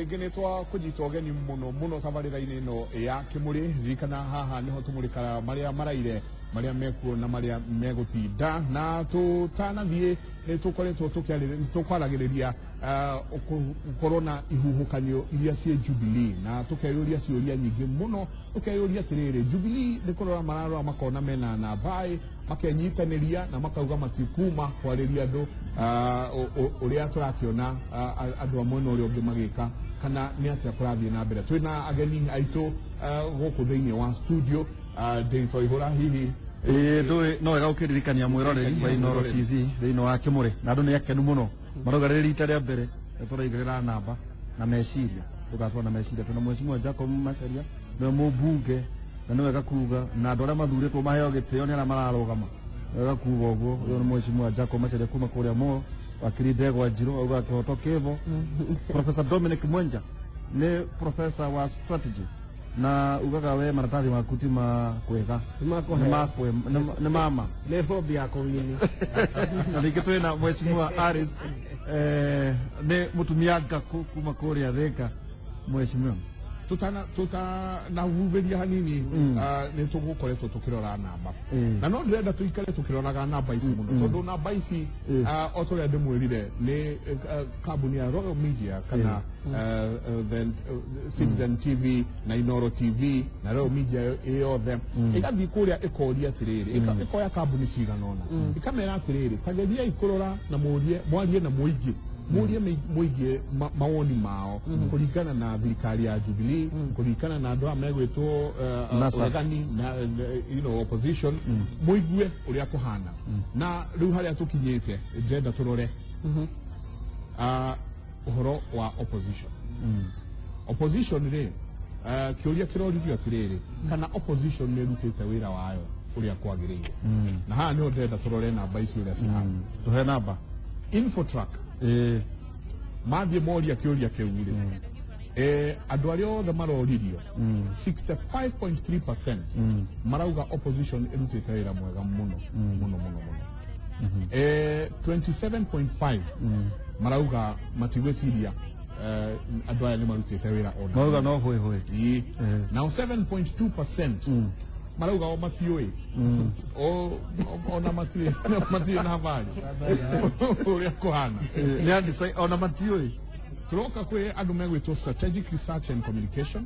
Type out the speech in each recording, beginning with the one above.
rĩngĩ nĩtwa kũnyita ũgeni mũno tabarĩra-inĩ ĩno ya Kĩmũrĩ. Ririkana haha nĩho tũmũrĩkaga marĩa maraire, marĩa mekuo na marĩa megũtinda, na tũtanathiĩ nĩtũkoretwo tũkwaragĩrĩria gũkorwo na ihuhũkanio iria ciĩ Jubilee, na tũkeyũria ciũria nyingĩ mũno. Tũkeyũria atĩrĩrĩ, Jubilee nĩ kũrora mararora makona mena namba makenyitanĩria na makauga matikuma kwarĩria andũ ũrĩa tũrakĩona andũ a mwena ũrĩa ũngĩ magĩka, kana nĩ atĩa kũrathiĩ na mbere. Twĩna ageni aitũ gũkũ thĩinĩ wa studio. David Waihũra, hihi no wega ũkĩririkania mwĩroreri wa Inooro TV thĩinĩ wa Kĩmũrĩ, na andũ nĩ akenu mũno marauga rĩrĩ rita rĩa mbere tũraigĩrĩra namba na meciria, tũgatwara na meciria. Tuna Mheshimiwa Jacob Macharia nĩwe mũmbunge, na nĩ wega kuga na andũ arĩa mathurĩtwo maheo gĩtĩo nĩ arĩa mararũgama. Wega kuga ũguo, ũyũ nĩ Mheshimiwa Jacob Macharia kuma kũrĩa Molo, wakiri Ndegwa Njirũ auga kĩhoto kĩvo. Professor Dominic Mwenja nĩ professor wa strategy, na ugaga we maratathi maku ti makwega nĩ mama nĩ phobia yako nini. Na ningĩ twĩna Mheshimiwa Aris nĩ mũtumia ngaku kuma kũrĩa Thika. Mheshimiwa, tutanahubĩria hanini nĩ tũgũkoretwo tũkĩrora namba, na no ndĩrenda tũikare tũkĩroraga namba ici mũno, tondũ namba ici o tũrĩa ndĩmwĩrire nĩ kambuni ya Royal Media kana Citizen TV na Inooro TV na Royal Media yothe ĩgathiĩ kũrĩa ĩkoria atĩrĩrĩ, ĩkoya kambuni cigana ũna, ĩkamera atĩrĩrĩ, tageriai kũrora na mwarie na mũingĩ, murie mũingĩ mawoni mao kũringana na thirikari ya Jubilee, kũringana na andũ a megwĩtwo ũregani na opposition, mũigue ũrĩa kũhana. Na rĩu harĩa tũkinyĩte ndĩrenda tũrore ũhoro wa opposition. Opposition rĩ, kĩũria kĩroririo atĩrĩrĩ, kana opposition nĩ ĩrutĩte wĩra wayo ũrĩa kwagĩrĩire. Na haha nĩho ndĩrenda tũrore namba ici ũrĩa cihana. Tũhe namba Infotrack mathiĩ moria kĩũria kĩu rĩ, andũ arĩa othe maroririo 65.3% marauga opposition ĩrutĩte wĩra mwega mũno mũno mũno mũno. 27.5 marauga matigwĩciria andũ aya nĩ marutĩte wĩra ona. Marauga no hwĩ. Now 7.2% marauga o matiũĩ ona matirĩ na habari ũrĩa kũhana, nĩ andĩ ona matiũĩ. Tũroka kwĩ andũ megwĩtwo strategic research and communication,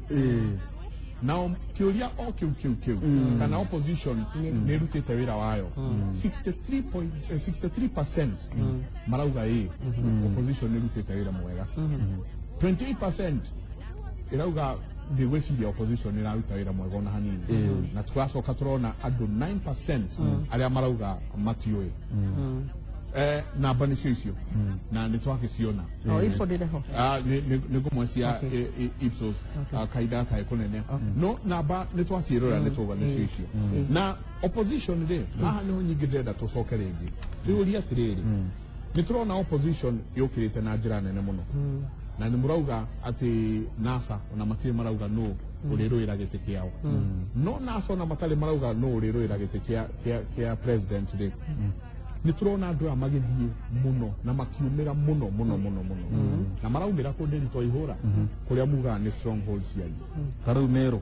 nao kĩũria o kĩu kana opposition nĩ ĩrutĩte wĩra wayo. 63% marauga opposition nĩ ĩrutĩte wĩra mwega. 28% ĩrauga ndigwĩciria opposition ĩraruta wĩra mwega ona hanini, na tũgacoka tũrona andũ 9% arĩa marauga matiũĩ. Namba nĩcio icio na nĩ twagĩciona nĩ ngũmwe cia Ipsos kahinda kaĩ kũnene, no namba nĩ twaciĩrora nĩ tũga nĩcio icio. Na opposition rĩ, haha nĩho nyingĩ ndĩrenda tũcoke rĩngĩ tũũrie atĩrĩrĩ, nĩ tũrona opposition yũkĩrĩte na njĩra nene mũno, na nĩ mũrauga atĩ NASA ona matirĩ marauga no ũrĩrũĩra gĩtĩ kĩao. No NASA ona matarĩ marauga no ũrĩrũĩra gĩtĩ kĩa president rĩ, nĩ tũrona andũ aya magĩthiĩ mũno na makiumĩra mũno na maraumĩra kũ David Waihũra kũrĩa mugaga nĩ stronghold cianyu. Tarĩu Meru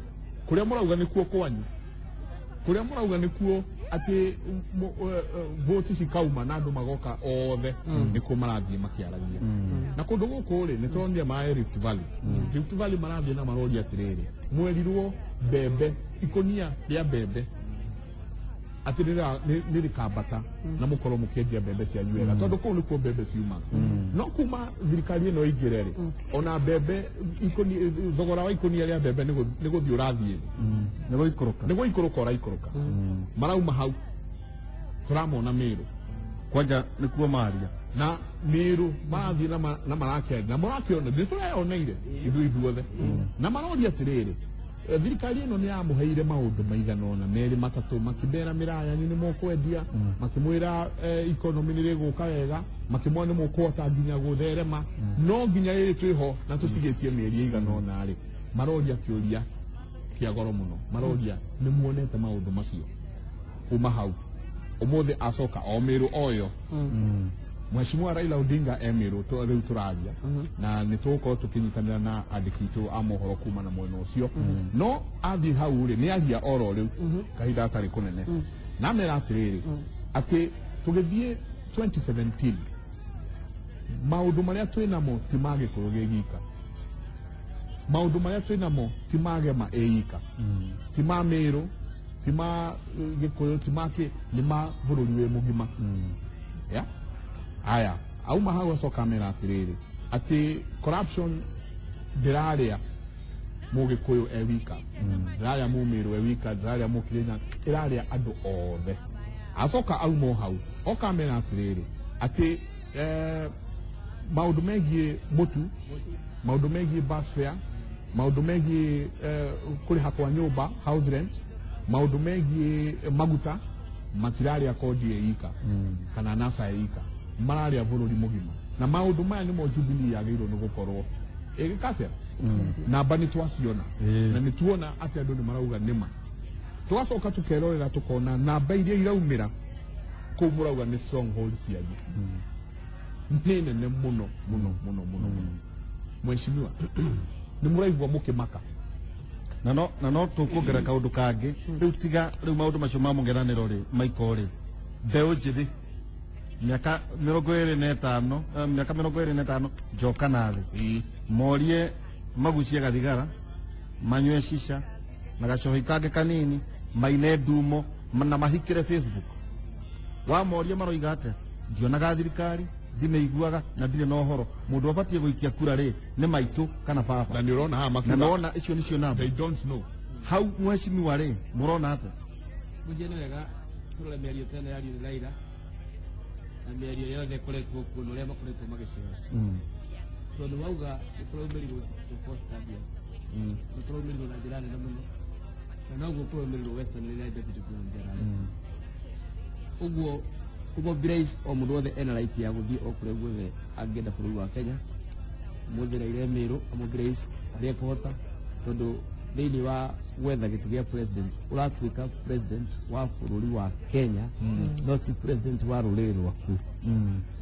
kũrĩa mũrauga nĩkuo kwanyu, kũrĩa mũrauga nĩkuo atĩ voti cikauma na andũ magoka othe nĩkuo marathiĩ makĩaragia. Na kũndũ gũkũ rĩ, nĩ tũronire maĩ Rift Valley. Rift Valley marathiĩ na maroria atĩrĩrĩ, mwerirwo mbembe, ikonia rĩa mbembe atĩ nĩ rĩkambata na mũkorwo mũkĩendia mbembe cianyu wega, tondũ kũu nĩkuo mbembe ciumaga. No kuma thirikari ĩno ĩingĩre rĩ, ona mbembe thogora wa ikonia rĩa mbembe nĩ gũthiĩ ũrathiĩ, nĩ gũikũrũka ũraikũrũka. Marauma hau tũramona Meru kwanja nĩkuo maria, na Meru marathiĩ na marakĩaria na marakĩona nĩ tũreyoneire ithuothe, na maroria atĩrĩrĩ, thirikari ĩno nĩ yamũheire maũndũ maigana ũna merĩ matatũ, makĩmera mĩraya nĩ mũkwendia, makĩmwĩra economy nĩ rĩgũka wega, makĩmwĩra nĩ mũkũhota nginya gũtherema, no nginya rĩrĩ twĩho na tũtigĩtie mĩeri ĩigana ũna rĩ, maroria kĩũria kĩa goro mũno, maroria nĩ muonete maũndũ macio kuma hau. Ũmũthĩ acoka o Meru oyo Mheshimiwa Raila Odinga Emiro to riu turaria na nituko tukinyitanira na andikito a mohoro kuma na mwena ucio no athi hau ri ni aria oro riu kahinda atari kunene na mera atiriri ati tugithie 2017 maundu maria twinamo timage kurugigika maundu maria twinamo timage ma eika tima Meru tima gikuyu timake lima bururi we mugima ya aya au mahawa so kamera atiriri ati corruption diraria mugikuyu ewika diraria mu Meru ewika diraria mu Kirenya iraria andu othe asoka au mo hau o kamera atiriri ati maundu megie mutu maundu megie bus fare maundu megie kuriha kwa nyumba house rent maundu megie maguta matiraria kodi eika kana nasa eika mararia bururi mugima na maundu maya nimo Jubilee yagirwo ni gukorwo igikate na bani twasiona na nituona ati andu ni marauga nima twacoka tukerorera tukona namba iria iraumira kumurauga ni stronghold cianyu nene ne muno Mheshimiwa ni muraigwa mukimaka na no tukuongera kaundu kangi riu tiga riu maundu macio ma mungeraniro ri maiko ri mbeu njithi miaka 25 njoka nathi morie magucie gathigara manywe shisha na gacohi kange kanini maine ndumo na mahikire Facebook wa morie maroiga atia ndionaga thirikari ndimeiguaga na ndire no horo mundu abatie guikia kura ri ni maitu kana baba na ndirona ha makura na nona icio nicio namba they don't know how Mheshimiwa ri murona ate muciene wega turole mĩario tene ya Raila na mĩario yothe koretwo kuo uria makoretwo magicera tondu wauga ikuraumirirwo 64 stadium ikuraumirirwo na njĩra nene mũno na noguo kuraumirirwo Western rĩrĩa David Kunjera uguo kubo Brace o mundu wothe ena right ya guthii o kure guothe angenda bũrũri wa Kenya muthiraire Meru amu Brace aria kuhota tondu thĩinĩ wa gwetha gĩtĩ gĩa president ũratuĩka president wa bũrũri wa Kenya not president wa rũrĩrĩ rwaku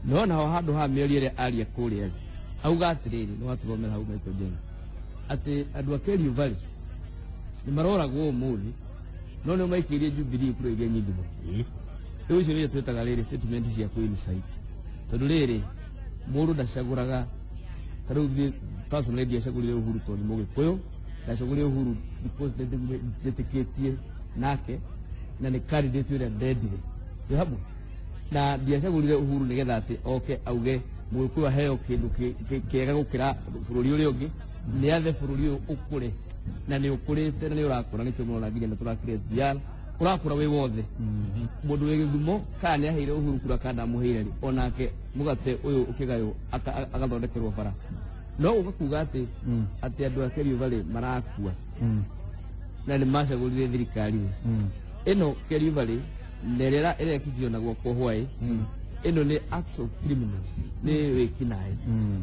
no naho handũ ha mĩario ĩrĩa aria kũrĩa auga atĩrĩrĩ nĩ watũthomera hau Michael Jenga atĩ andũ a Kerio Valley nĩ maroragwo ũmũthĩ no nĩ maikĩirie Jubilee kura iria nyingĩ mũno rĩu icio nĩyo twĩtaga rĩrĩ statement cia kũ-incite tondũ rĩrĩ mũndũ ndacagũraga ta rĩu personally ndiacagũrire Uhuru tondũ nĩ Mũgĩkũyũ ndacagũrire Uhuru because njĩtĩkĩtie nake na nĩ candidate ũrĩa ndendire twĩ hamwe na ndiacagũrire Uhuru nĩgetha atĩ oke auge Mũgĩkũyũ aheo kĩndũ kĩega gũkĩra bũrũri ũrĩa ũngĩ nĩ athe bũrũri ũyũ ũkũre na nĩ ũkũrĩte na nĩ ũrakũra nĩkĩo mũrona nginya tũrakĩra SGR urakura we wothe mundu we Githumo kana ni aheire Uhuru kura kana muheire ri onake mugate uyu ukigayo agathondekerwo bara no ugakuga ati andu a Kerio Valley marakua na ni macagurire thirikari ino Kerio Valley nerera irekithio nagwo kwa hwai ino ni acts of criminals ni wikinae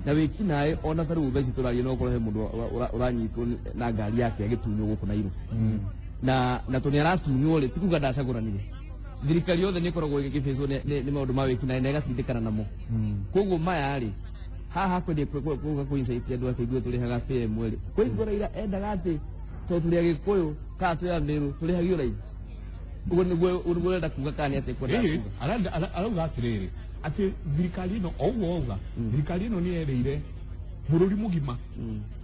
na wikinae ona taru thaici turarie no korwo he mundu uranyitwo na ngari yake agitunyo guku Nairobi na tuni aratunywo ri tikuga ndacaguranire thirikari yothe ni koragwo igifacwo ni maundu ma wikinae na igatindikana namo koguo maya ri haha kwendie kuga kuinsight andu ati igwe turihaga fare mweri kwithwo Raila endaga ati to turi Agikuyu ka tu ya Meru turihagio raithi ugo niguo enda kuga kana ati kwenda kuga arauga atiriri ati thirikari ino ouga thirikari ino ni ereire bururi mugima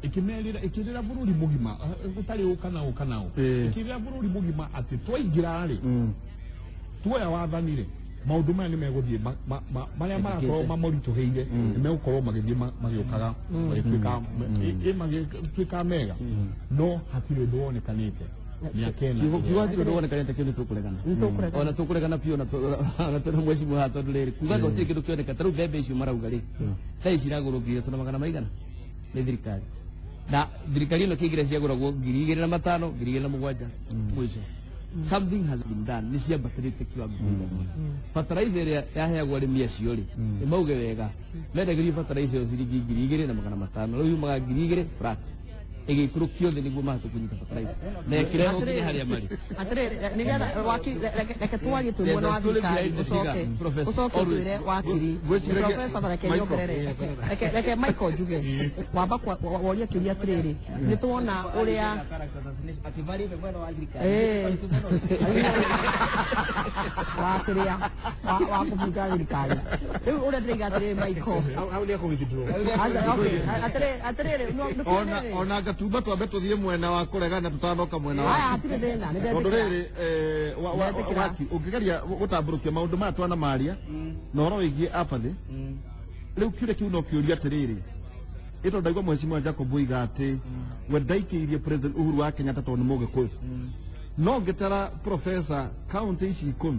ikirira bururi mugima utari ukana ikirira bururi mugima ati twaingira ri tuoya wathanire maundu maya ni meguthie maria marakorwo mamorituheire ni megukorwo magithie magiukaga magituika mega no hatire ndu wonekanite kiugo ndio wonekanite kindu tukuregana ona tukuregana pio na tuna Mheshimiwa hato nduriri kuga gutire kindu kioneka taru bebe icio marauga ri thaisi iragurukire tuna magana maigana ni thirikari na thirikari ino kigira ciaguragwo 2005 2007 mwisho something has been done ni cia batirite kiwango fertilizer yaheagwo arimi acio ri ni mauge wega mendagĩrio fertilizer ciringi 2,500 riu maga 2,000 flat igĩikũrũkio thĩ nĩguo mahote kũnyita fertilizer na ekĩre ũkinye harĩa marĩ atĩrĩrĩ nĩgetha wakiri reke twarie twĩ mwena wa thirikari ũcoke twĩre wakiri profesa reke nyongerere reke Michael njuge wamba woria kĩũria atĩrĩrĩ nĩ tuona ũrĩa akivarire mwena wa thirikari wakĩrĩa wa kũbunga thirikari rĩu ũrĩa ndĩraiga atĩrĩrĩ Michael au nĩ akũwithdraw atĩrĩrĩ ona gatumba twambe tuthie mwena wa kuregana tutanoka mwena wa hatirĩ thĩna nĩ tondu riri waki ungigeria gutamburukia maundu maya twana maria na horo wigie apathy riu kiure kiu no kiuria atiriri ito ndaigua mheshimiwa Jacob Boiga ati we ndaikirie president Uhuru wa Kenyatta tondu mugikuyu no ngitara professor county ici 10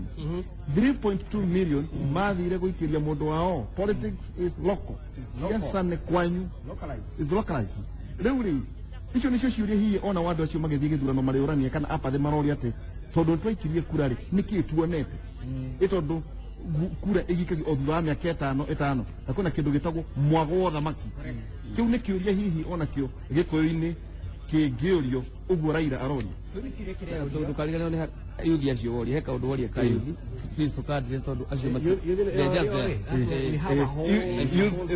3.2 million mathire guikiria mundu wao politics is local siasa ni kwanyu is localized riu ri icio nicio ciuria hihi ona wandu acio magithie githurano mariuranie kana apathe marori ati tondu twaikirie kura ri niki tuonete itondu kura igikagi o thutha wa miaka itano na kuna kindu gitagwo mwago wa thamaki kiu ni kiuria hihi ona kio gikuyu-ini kingiurio uguo Raila aroria tondu karigana ni yuthi acio woria he kaundu woria ka yuthi please to card this tondu acio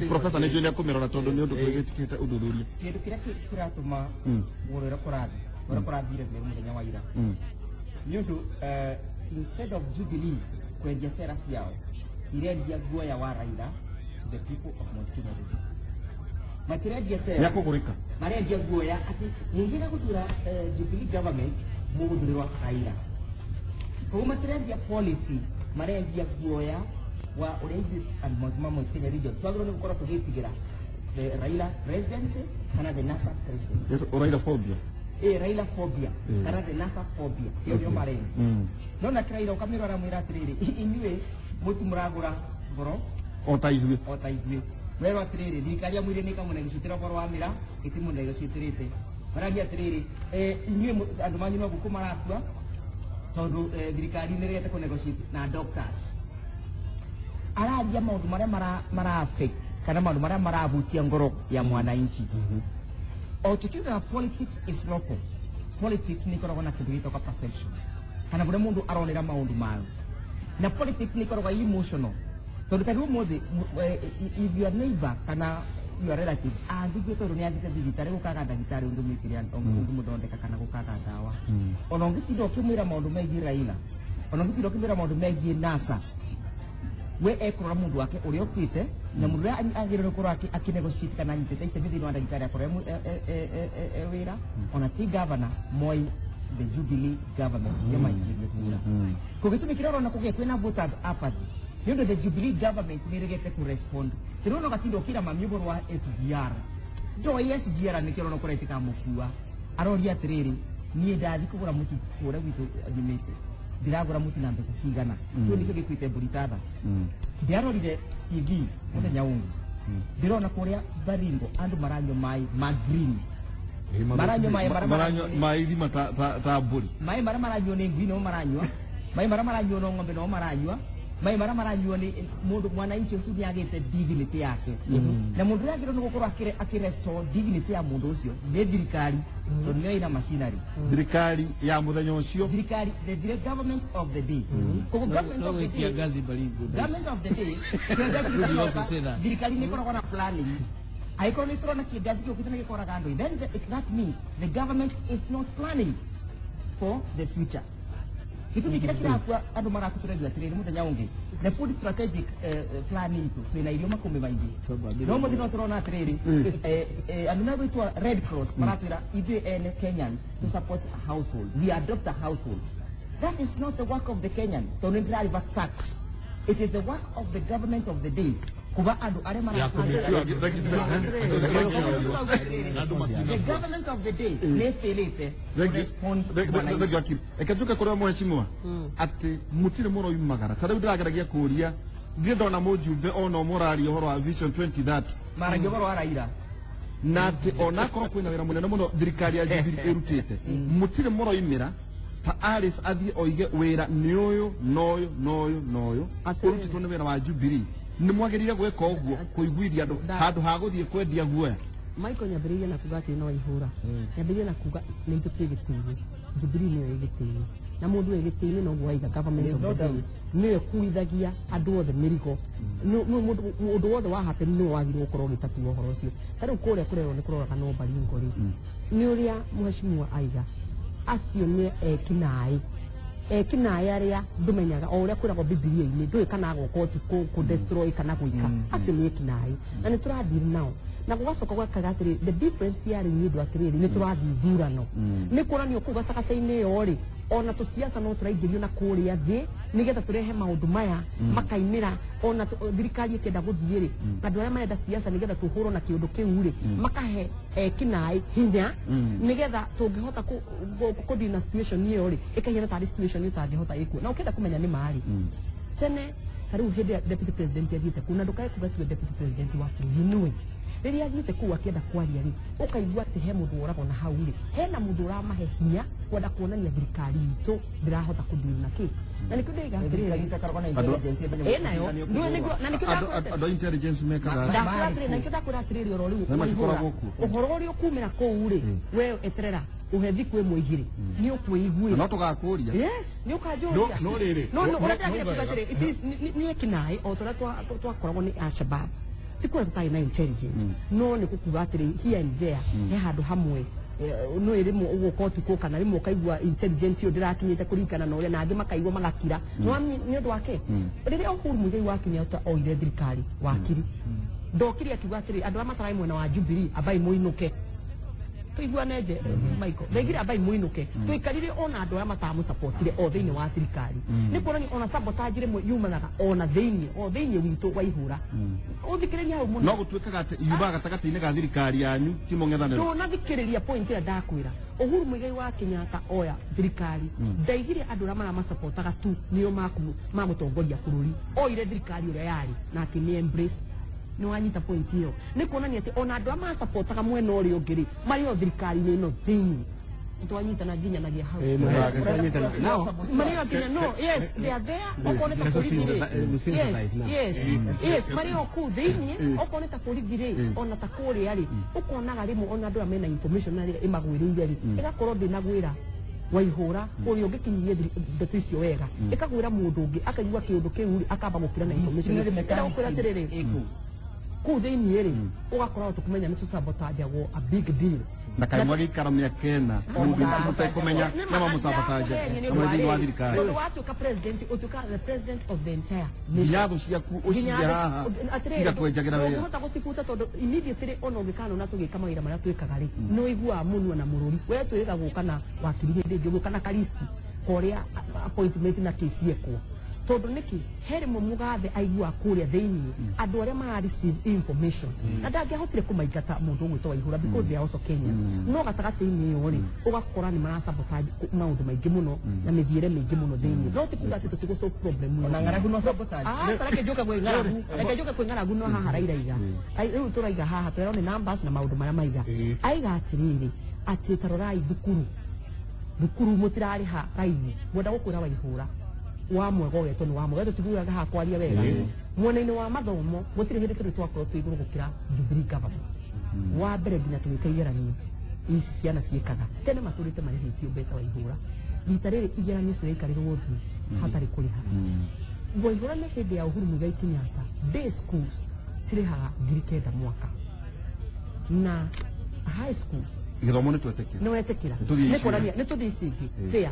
professor ni junior kumirora tondu ni undu twigitikite uthuthuria kindu kiria kiratuma urira kurathire mbere muthenya wa ira ni undu instead of Jubilee kwendia sera ciao irendia guoya wa Raila to the people of Mount Kenya region matirendia sera ya kugurika marendia guoya ati ningiga gutura Jubilee government muguthurirwa Raila kwa matirendia policy marendia guoya wa urendia and Mount Kenya region twagiro ni gukora tugitigira Raila presidency kana the NASA presidency Raila phobia Raila phobia kana the NASA phobia hiyo ndio mareni nona Raila ukamirora mwira atiriri inyue mutu muragura ngoro ota ithuĩ wero atiriri thirikari ya mwire nika munenge citira boro wa mira iti munenge citirite maragi atiriri inyue andu manyu no guku marakua tondu thirikari ni regete ku negotiate na doctors araria maundu maria mara affect kana maundu maria marahutia ngoro ya mwananchi o tukiuga politics is local politics ni koragwo na kindu gitoka perception kana bure mundu aronera maundu mayo na politics ni koragwo emotional tondu tari umuthi if your neighbor kana your relative andu tondu ni athite thibitari gukaga ndagitari undu mwikiria undu muthondeka kana gukaga ndawa ona ungitindo ukimwira maundu megie Raila ona ungitindo ukimwira maundu megie NASA we ekurora mundu wake uri okwite na mundu agirira kurwa akinegotiate kana nyitete itemi thini wa ndagitari akora wira ona ti governor Moi the Jubilee government yama ikirie kura kugitumi kiroro na kuge kwena voters apathy yondo the Jubilee government ni regete ku respond kirono gatindo kira mamyugo wa SGR do SGR ni kirono kora itika mukua aroria atiriri ni ndathi kugura mutu kura witu adimete ndiragura mutu na mbeca cigana tu ndike gikwite buritadha ndirorire TV muthenya ungu ndirona kuria Baringo andu maranywa mai ma green maranywa mai thima ta mburi mai maranywa ni ngui no maranywa mai maranywa no ng'ombe no maranywa mai maranywa ni mundu mwananchi ucio ni agite dignity yake na mundu yagiro no gukorwo akirestore dignity ya mundu ucio ni thirikari tonyo ina machinery thirikari ya muthenya ucio thirikari the government of the day government of the day government of the day thirikari ni koragwo na planning aiko ni turona kigazi kio kitana gikoraga andu then that means the government is not planning for the future kitu kira kwa andu marakuturega atiriri muthenya ungi the food strategic planning to twina irio makumbi maingi no muthino turona atiriri andu na gwitwa Red Cross maratwira ithuĩ Kenyans to support a household we adopt a household that is not the work of the Kenyan to drive a tax it is the work of the government of the day kuba andu are mara the government of the day ne felete respond ekajuka kuri mheshimiwa ati mutire muro yumagara tari ndirageragia kuria ndire ndona mujumbe ono murari horo wa vision 2030 mara goboro araira na ati ona korwo kwina wira munene muno thirikari ya Jubilee irutite mutire muro yumira ta Alice athie oige wira ni uyu noyo akurutitwo ni wira wa Jubilee ni mwagirire gweka uguo kuiguithia andu handu ha guthie kwendia guoya Michael nyambĩrĩirie na kuga atĩ no ihũra nyambĩrĩirie na kuga nĩ itũ twĩgĩtĩire Jubilee nĩyo ĩgĩtĩire na mũndũ ĩgĩtĩire no guaiga government of the day nĩyo kuithagia andũ othe mĩrigo mũndũ wothe wa happen nĩwe wagĩrĩirwo gũkorwo ũgĩtatua ũhoro ũcio ta rĩu kũrĩa kũrerwo nĩ kũroraga no Baringo rĩ nĩ ũrĩa mheshimiwa aiga acio nĩ ekinaĩ arĩa ndũmenyaga o ũrĩa kwĩragwo Bibilia-inĩ ndũĩ kana agoka ku destroy kana gwĩka acio nĩ ekinaĩ na nĩ tũrathiri nao na gũgacoka gwakaga atĩrĩ the difference yarĩ nĩ ũndũ atĩrĩrĩ nĩ tũrathiĩ ithurano nĩ kuonanio kũu gacagaca-inĩ ĩyo rĩ ona tũsiasa no tũraingĩrio na kũrĩa thĩ nĩgetha tũrehe maũndũ maya makaimĩra ona thirikari ĩkĩenda gũthiĩ rĩ andũ arĩa marenda siasa nĩgetha tũhũrwo na kĩũndũ kĩu rĩ makahe ekinaĩ hinya nĩgetha tũngĩhota kũthiĩ na situation ĩyo rĩ ĩkahiana tarĩ situation ĩtangĩhota ĩkuo na ũkĩenda kũmenya nĩ marĩ tene ta rĩu hĩndĩ deputy president athiĩte kũu na ndũkae kuga tiwe deputy president wa bũrũri nĩwe rĩrĩa athiĩte kũu akĩenda kwaria rĩ ũkaigua atĩ he mũndũ ũragwo na hau rĩ hena mũndũ ũramahe hinya kwenda kuonania thirikari itũ ndĩrahota kũdeal na kĩ na nĩkĩo andũ intelligence mekaga na nĩkĩo ndakwĩra atĩrĩrĩ oro rĩu ũhoro ũrĩa ũkumĩra kũu rĩ we eterera uhethi kwĩ mũigire nĩ ũkwĩiguĩra no tũgakũria yes nĩ ũkanjũria no rĩrĩ no ũrĩa ndagĩrĩire kuga atĩrĩ nĩ ekinaĩ o tũrĩa twakoragwo nĩ Al-Shabaab tikũrĩa tũtarĩ na intelligence no nĩ gũkuga atĩrĩ here and there he handũ hamwe no ĩrĩmwe ũgũka ũtukũ kana rĩmwe ũkaigua intelligence ĩyo ndĩrakinyĩte kũringana na ũrĩa na angĩ makaigua magakira nĩ ũndũ wake rĩrĩa Uhuru Muigai wa Kenyatta oire thirikari wakiri ndokire akiuga atĩrĩ andũ arĩa matarai mwena wa Jubilee abai mũinũke tuiguane nje Michael ndaigire abai mũinũke tuikarire ona andũ arĩa matamũsupportire o thĩinĩ wa thirikari nĩ kuonania ona sabotage rĩmwe yumanaga ona thĩinĩ witũ wa ihũra ũthikĩrĩria hau mũno no gũtuĩkaga atĩ yumaga gatagatĩ-inĩ ga thirikari yanyu ti mũng'ethanĩro ndũnathikĩrĩria point ĩrĩa ndakwĩra Uhuru Muigai wa Kenyatta oya thirikari ndaigire andũ arĩa maramasuportaga tu nĩo mamũtongoria bũrũri oire thirikari ũrĩa yarĩ na akĩmĩ embrace nĩ wanyita point ĩyo nĩ kuonania atĩ ona andũ arĩa masapotaga mwena ũrĩa ũngĩ rĩ marĩ o thirikari-inĩ ĩno thĩinĩ twanyitana nginyanagia hau marĩ o nginya no yes they are there okorwo nĩ ta borithi yes marĩ o kũu thĩinĩ okorwo nĩ ta borithi rĩ ona ta kũrĩa rĩ ũkonaga rĩmwe ona andũ arĩa mena information arĩa ĩmagwĩrĩire rĩ ĩgakorwo ndĩnagwĩra waihũra ũrĩa ũngĩkinyirie ndeto icio wega ĩkagwĩra mũndũ ũngĩ akaigua kĩũndũ kĩu akamba gũkira na information ĩrakwĩra atĩrĩrĩ kũu thĩinĩ rĩ ũgakorwo tũkũmenya nĩ tũsabotajagwo a big deal na kaĩ mwagĩikara mĩaka ĩna mũtekũmenya nĩ mamũsabotaja na thĩinĩ wa thirikari watuĩka president ũtuĩka the president of the entire nginya thũ ciaku ũciria haha igakwenjagĩra wĩra ũhota gũcibuta tondũ immediately ona ũngĩkana na tũgĩka mawĩra marĩa twĩkaga rĩ nĩ ũiguaga mũnua na mũrũri we twĩrĩga gũka na wakiri hĩndĩ ĩngĩ gũka na karisti kũrĩa appointment na kĩci ekwo tondũ nĩkĩ he rĩmwe mũgathe aigua kũrĩa thĩinĩ andũ arĩa mara receive information na ndangĩahotire kũmaingata mũndũ ũgwĩtwo Waihũra because they are also Kenyans no gatagatĩ-inĩ ĩyo rĩ ũgakora nĩ marasabotage maũndũ maingĩ mũno na mĩthiĩre mĩingĩ mũno thĩinĩ no ti kuga atĩ tũtigũ problem ona ng'aragu no sabotage reke njoke kwĩ ng'aragu no haha rairaiga rĩu tũraiga haha tũrerwo nĩ numbers na maũndũ marĩa maiga aiga atĩrĩrĩ atĩ tarorai thukuru mũtirarĩha raithi mwenda gũkwĩra Waihũra wa mwega ũgetwo nĩ wa mwega tũtiguaga haha kwaria wega mwena-inĩ wa mathomo gũtirĩ hĩndĩ tũrĩ twakorwo twĩ igũrũ gũkĩra Jubilee government wa mbere nginya tũgĩka igeranio ici ciana ciĩkaga tene matũrĩte marĩhĩtio mbeca Waihũra rita rĩrĩ igeranio ciraikarĩrwo thĩ hatarĩ kũrĩha Waihũra nĩ hĩndĩ ya Uhuru Muigai Kenyatta day schools cirĩhaga 9,000 mwaka na high schools gĩthomo nĩ twetĩkĩra nĩ wetĩkĩra nĩ kuonania nĩ tũthiĩ ici ingĩ fair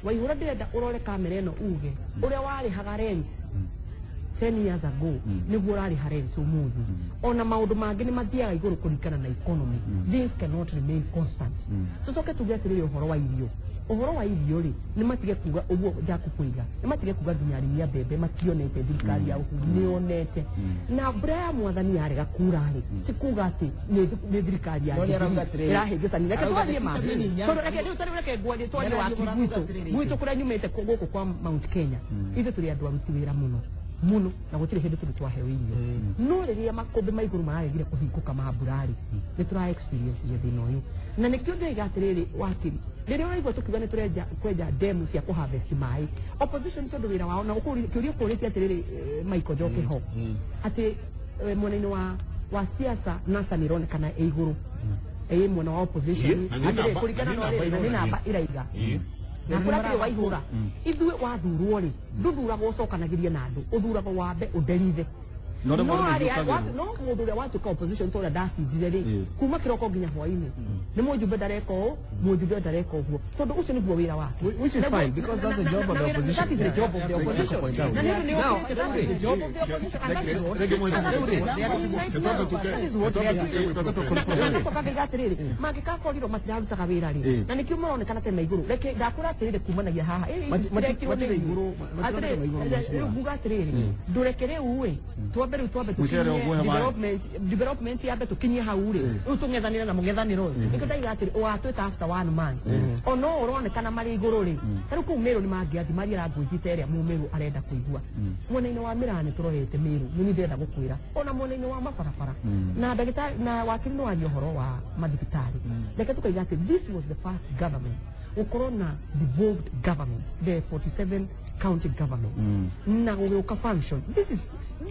Waihũra ndĩrenda ũrore kamera ĩno uge ũrĩa warĩhaga rent 10 years ago nĩguo ũrarĩha rent ũmũthĩ ona maũndũ mangĩ nĩ mathiaga igũrũ kũringana na economy things cannot remain constant tũcoke tuge atĩrĩrĩ ũhoro wa irio rĩ nĩ matige kuga ũguo Jacob Oiga nĩ matige kuga nginya arĩmi a mbembe mationete thirikari ya Uhuru nĩonete na mbura ya mwathani yarega kura rĩ ti kuga atĩ nĩ thirikari ya ĩrahĩngĩcania reke twarie ma tondũ reke ngwarie twarie waki gwitũ kũrĩa nyumĩte gũkũ kwa Mount Kenya ithuĩ tũrĩ andũ aruti wĩra mũno na gũtirĩ hĩndĩ tũrĩ twaheo irio no rĩrĩa makũmbĩ ma igũrũ mararegire kũhingũka ma mbura rĩ nĩ tũra experience thĩna ũyũ na nĩkĩo ndĩiga atĩrĩrĩ wakiri rĩrĩa ũraigua tũkiuga nĩ tũrenja kwenja demu cia kũharvest maĩ opposition tondũ wĩra wao na kĩũria ũkũrĩtie atĩrĩrĩ Michael Njoki ho atĩ mwena-inĩ wa wa siasa NASA nironekana ĩ igũrũ mwena wa opposition atĩrĩ kũringana na ũrĩa nĩ namba iraiga na kũrĩa waihũra ithuĩ wathurwo rĩ ndũthuragwo ũcokanagĩrie na andũ ũthuragwo wambe ũnderithe no mũndũ ũrĩa watuĩka opposition tondũ ndacindire rĩ kuma kĩroko nginya hwaĩ-inĩ nĩ mũjumbe ndareka ũũ mũjumbe ndareka ũguo tondũ ũcio nĩguo wĩra wake which is fine because that's the job of the opposition. That is the job of the opposition. That is the job of the opposition. Mangĩkakorirwo matirarutaga wĩra rĩ na nĩkĩo maronekana ta me igũrũ reke ndakũra atĩrĩrĩ kumanagia haha rĩu nguga atĩrĩrĩ ndũreke rĩu ĩ twambe tũkinyie development yambe tũkinyie hau rĩ rĩu tũng'ethanĩre na mũng'ethanĩro ũyũ nĩkĩo ndaiga atĩrĩ ũgatwĩta after one man ono ũronekana marĩ igũrũ rĩ tarĩu kũu Meru nĩ mangĩathi mariĩra ngũnjite ĩrĩa mũmeru arenda kũigua mwena-inĩ wa Mĩraa nĩ tũrorete Meru nĩ ndĩrenda gũkwĩra ona mwena-inĩ wa mabarabara na ndagĩtarĩ na wakiri nĩ waria ũhoro wa mathibitarĩ reke tũkaiga atĩ this was the first government gũkorwo na devolved government the 47 county government na gũgĩũka function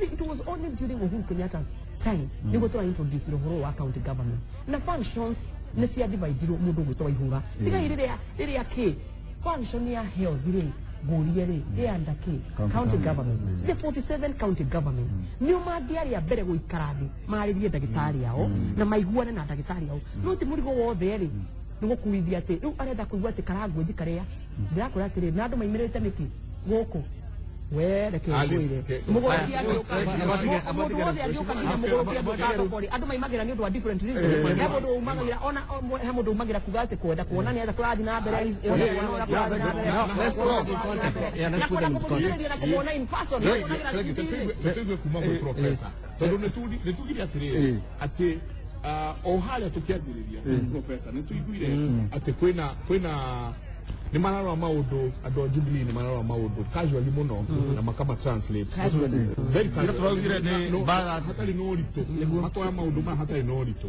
it was only during Uhuru Kenyatta's time nĩguo tũra introduce ũhoro wa county government na functions nĩ cia dividirwo mũndũ gwĩtwo Waihũra tigai rĩrĩa kĩ function ya health rĩ ngũrie rĩ ĩanda kĩ county government the 47 county government nĩo mangĩarĩa mbere gũikara thĩ marĩrie ndagĩtarĩ ao na maiguane na ndagĩtarĩ ao no ti mũrigo wothe rĩ nĩ gũkuithia atĩ rĩu arenda kũigua atĩ karangũnji karĩa ndĩrakũra atĩrĩ na andũ maimĩrĩte nĩkĩ gũkũ we reke ngwĩre mũgũrũkia mũndũ wothe angĩũka nginya mũgũrũkia ndũgatobori andũ maimagĩra nĩ ũndũ wa different reasons he mũndũ umagĩra ona he mũndũ umagĩra kuga atĩ kwenda kuona nĩgetha kũrathiĩ na mbere na kũmuona in person nĩtũigue kuma gwĩ professor tondũ nĩtugire atĩrĩrĩ atĩ o harĩa tũkĩambĩrĩria professor nĩtũiguire atĩ kwĩna nĩ mararora maũndũ andũ a Jubilee nĩ mararora maũndũ casually mũno na makama translate very casually hatarĩ na ũritũ matoya maũndũ maya hatarĩ na ũritũ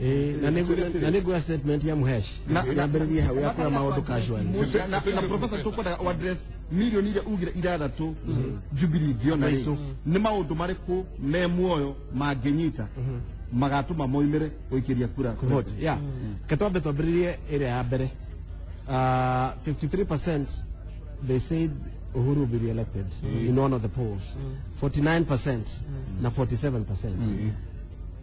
na nĩguo statement ya Muhesh nambĩrĩrie hau ya kuoya maũndũ casually na professor tũkwenda address milioni iria ugire 6 Jubilee ngĩona rĩ nĩ maũndũ marĩkũ me muoyo mangĩnyita magatũma moimĩre gũikĩria kura vote ketwambe twambĩrĩrie ĩrĩa ya mbere 53% they said Uhuru will be re-elected in one of the polls. 49% na 47%.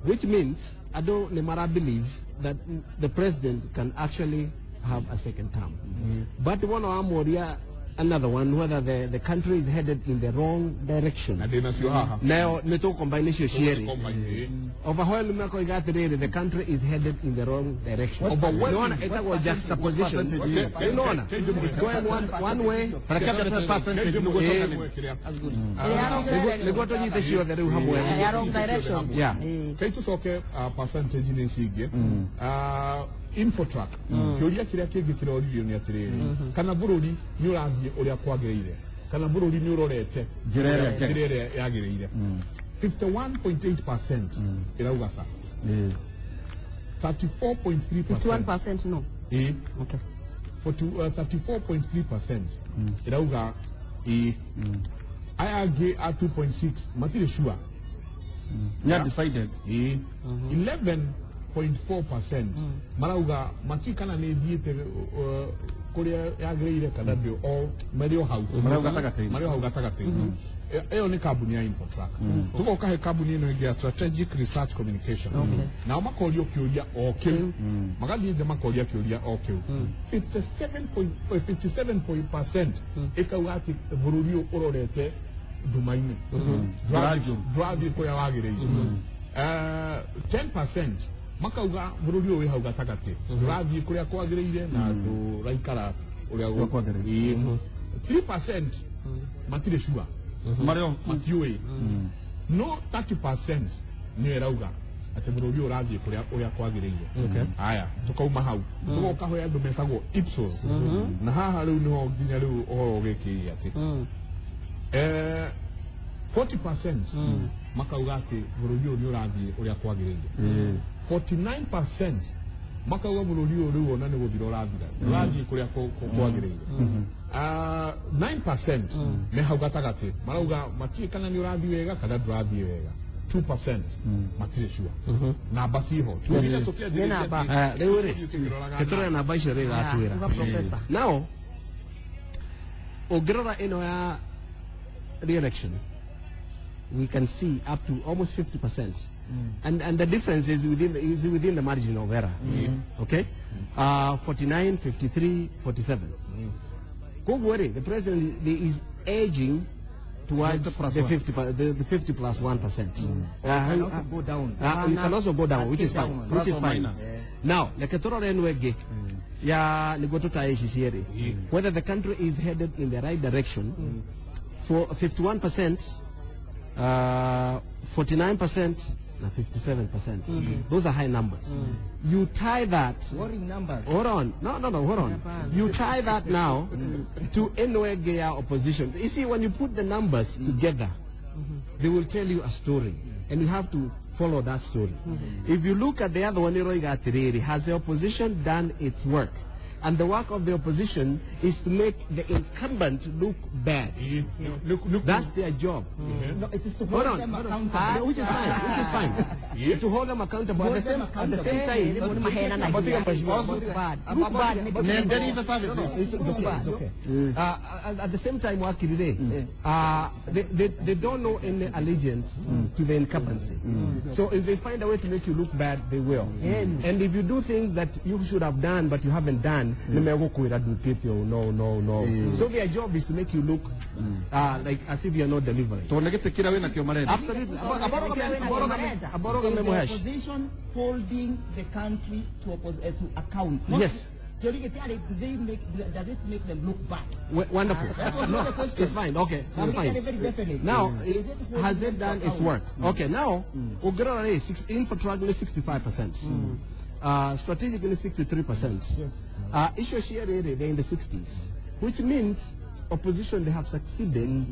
Which means I don't believe that the president can actually have a second term. But one of Amoria, another one, whether the country is headed in the wrong direction. Now, neto combination sharing. Overwhelming the country is headed in the wrong direction. Overwhelming. It was juxtaposition. It's going one way. Percentage. That's good. They go to the show that we have wrong direction. Yeah. Can you talk percentage in the Infotrack kĩũria kĩrĩa kĩngĩ kĩroririo nĩ atĩrĩrĩ kana bũrũri nĩ ũrathiĩ ũrĩa kwagĩrĩire kana bũrũri nĩ ũrorete njĩra ĩrĩa yagĩrĩire 51.8% ĩrauga sa 34.3% 51% no okay 34.3% ĩrauga aya angĩ a 2.6 matirĩ sure decided 11.4% marauga matikana nĩ thiĩte kũrĩa yagĩrĩire kana ndio o mario hau gatagatĩ ĩyo nĩ kambuni ya Infotrack tũgoka he kambuni ĩno ĩngĩ ya Strategic Research Communication nao makorio kĩũria o kĩu magathiĩ nja makoria kĩũria o kĩu 57% ĩkauga atĩ bũrũri ũyũ ũrorete nduma-inĩ ndũrathiĩ kũrĩa wagĩrĩire 10% makauga bũrũri ũyũ wĩ hau gatagatĩ ndũrathiĩ kũrĩa kwagĩrĩire na ndũraikara ũrĩa kwagĩrĩire 3% matirĩ sure marĩo matiũĩ no 30% nĩyo ĩrauga atĩ bũrũri ũyũ ũrathiĩ ũrĩa kwagĩrĩire haya tũkauma hau tũgoka hoya andũ metagwo Ipsos na haha rĩu nĩho nginya rĩu ũhoro ũgĩkĩrĩire atĩ 40% makauga atĩ bũrũri ũyũ nĩ ũrathiĩ ũrĩa kwagĩrĩire 49% makauga bũrũri ũyũ rĩu ona nĩ gũthira ũrathiĩ kũrĩa kwagĩrĩire 9% me hau gatagatĩ marauga matirĩ kana nĩ ũrathiĩ wega kana ndũrathiĩ wega 2% matire sure namba ciho tugire tukianjira namba riu ri ketura namba icio ri gatwira professor now ungirora ino ya re-election we can see up to almost 50%. And the difference is within the margin of error. Okay? 49, 53, 47. The president is edging towards the 50 plus 1%. Can also go down. You can also go down, which is fine. Which is fine. Now, whether the country is headed in the right direction, for 51%, 49%, and 57%. Those are high numbers. You tie that. Worrying numbers. Hold on. No, hold on. You tie that now to Enwegea opposition. You see, when you put the numbers together, they will tell you a story. And you have to follow that story. If you look at the other one, has the opposition done its work? And the work of the opposition is to make the incumbent look bad. That's their job. No, it is to hold them accountable. Which is fine. To hold them accountable. At the same time, deliver services. It's okay. At the same time, they don't know any allegiance to the incumbency. So if they find a way to make you look bad, they will. And if you do things that you should have done but you haven't done, no. So their job is to make you look like as if you're not delivering. Absolutely. The opposition holding the country to account. Yes. Does it make them look bad? Wonderful. No, it's fine. Okay, that's fine. Now, has it done its work? Okay, now, Ugara is infrastructurally 65%. Strategically 63%. Yes. Issue share they're in the 60s, which means opposition, they have succeeded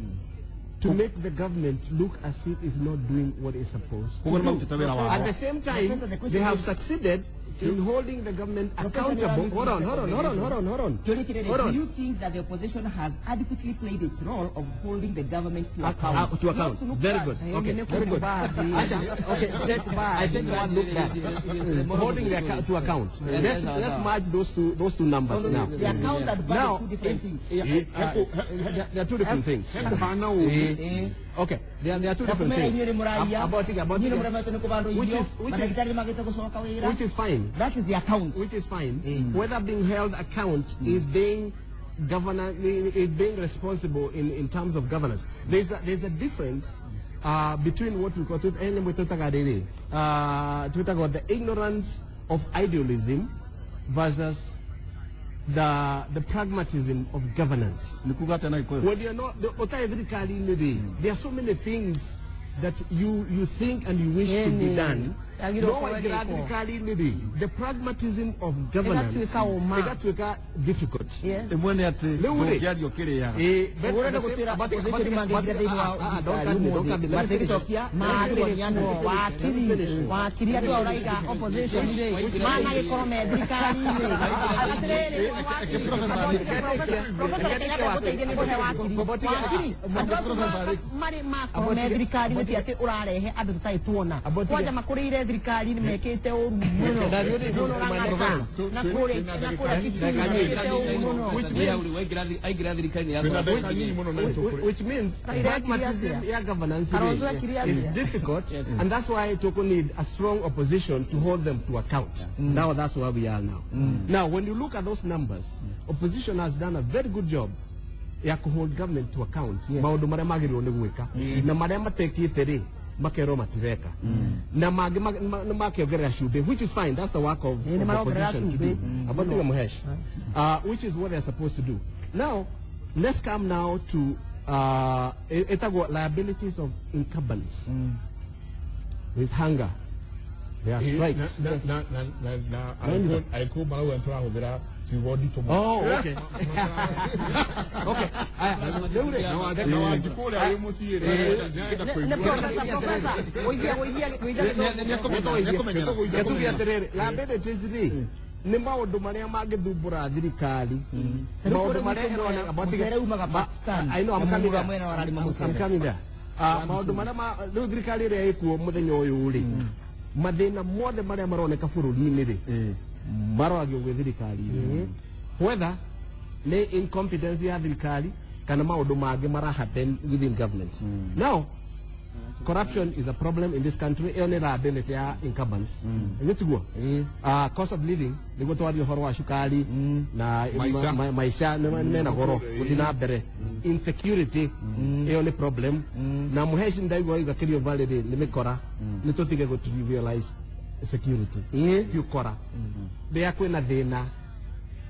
to make the government look as if it's not doing what it's supposed to do. At the same time, they have succeeded in holding the government accountable. Hold on. Do you think that the opposition has adequately played its role of holding the government to account? To account. Very good. Okay, very good. I take the word look back. Holding the to account. Let's merge those two numbers now. The account and budget are two different things. There are two different things. Okay, there are two different things. Which is fine. That is the account. Which is fine. Whether being held account is being responsible in terms of governance. There's a difference between what we call the ignorance of idealism versus the pragmatism of governance. When you're not, there are so many things that you think and you wish to be done. The pragmatism of governance difficult. thirikari ni mekete uru muno which means pragmatism governance is difficult, and that's why Toko need a strong opposition to hold them to account. Now that's where we are now. Now when you look at those numbers, opposition has done a very good job ya hold government to account. Maundu maria magirwo ni gwika na maria matekite ri makero matireka na makiongerera shube, which is fine. That's the work of opposition to do. Which is what they're supposed to do. Now let's come now to liabilities of incumbents. There's hunger, there are strikes. Oh, okay. Okay. Ni maundu maria magithumbura thirikari maundu maria I'm coming there. maundu maria riu thirikari ria ikuo muthenya uyu ri mathina mothe maria maroneka bururi-ini ri maroragio gwi thirikari whether ni incompetence ya thirikari kana maundu mangi mara happen within government. Now corruption is a problem in this country. Iyo ni liability ya incumbents. Igitugo cost of living niguo twaria horo wa shukari na maisha mena goro guthina mbere. Insecurity iyo ni problem na muheshi ndaigwa igakirio valid ni mikora ni tutige go trivialize security yukora bea kwina thina.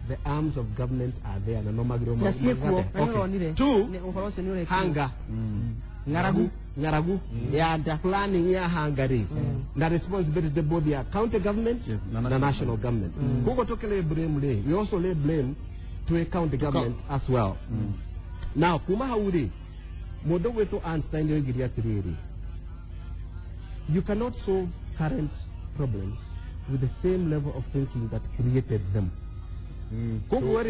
The arms of government are there na no magiro okay. Two, hunger. Ngaragu ya planning ya hangari na responsibility both ya county government na national government. Kuko tokele blame we also lay blame to a county government as well. Now kuma hauri modo wetu Einstein yogiria atiriri, you cannot solve current problems with the same level of thinking that created them. Kuko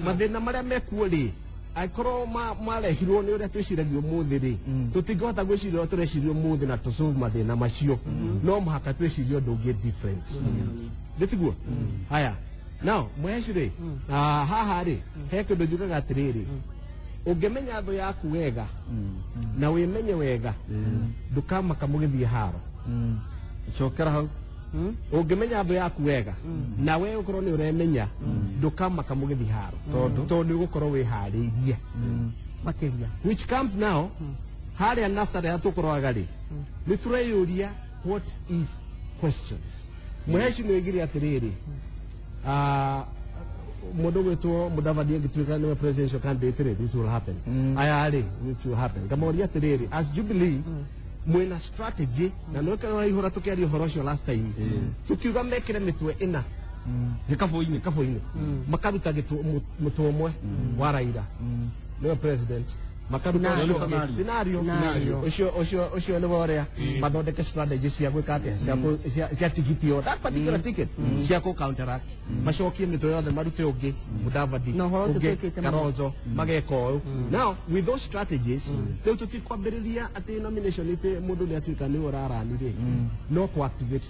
madena maria mekuo ri aikoro marehirwo ni uria twiciragia umuthi ri tutingihota gwiciria tureciria umuthi na tusolve mathina macio no muhaka twiciria undu ungi different nditiguo haya. Now mwecire haha ri he kindu njugaga atiriri, ungimenya thu yaku wega na wimenye wega ndukamaka mugithie haro Chokera hau ungimenya thu yaku wega na we ukorwo ni uremenya ndukamaka mugithi haro tondu ugukorwo wihariirie makiria, which comes now haria nasari atukorwaga ri ni tureyuria what if questions. Muheshi ni igiri atiriri mundu gwitwo Mudavadi agituika ni presidential candidate, this will happen ayari it will happen. Kamoria atiriri as Jubilee mwena strategy na no kana ihora tukiaria horo cio last time tukiuga mekire mitwe ina gikafu-ini makaruta mutu umwe wa Raila no president makaruta scenario ucio ni woria mathondeke strategy cia gwika atia cia tigitio that particular ticket cia ku counteract macokie mitwe yothe marute ungi Mudavadi Kalonzo mageka uyu. Now with those strategies riu tutikwambiriria ati nomination ite mundu ni atuika ni urarani ri no ku activate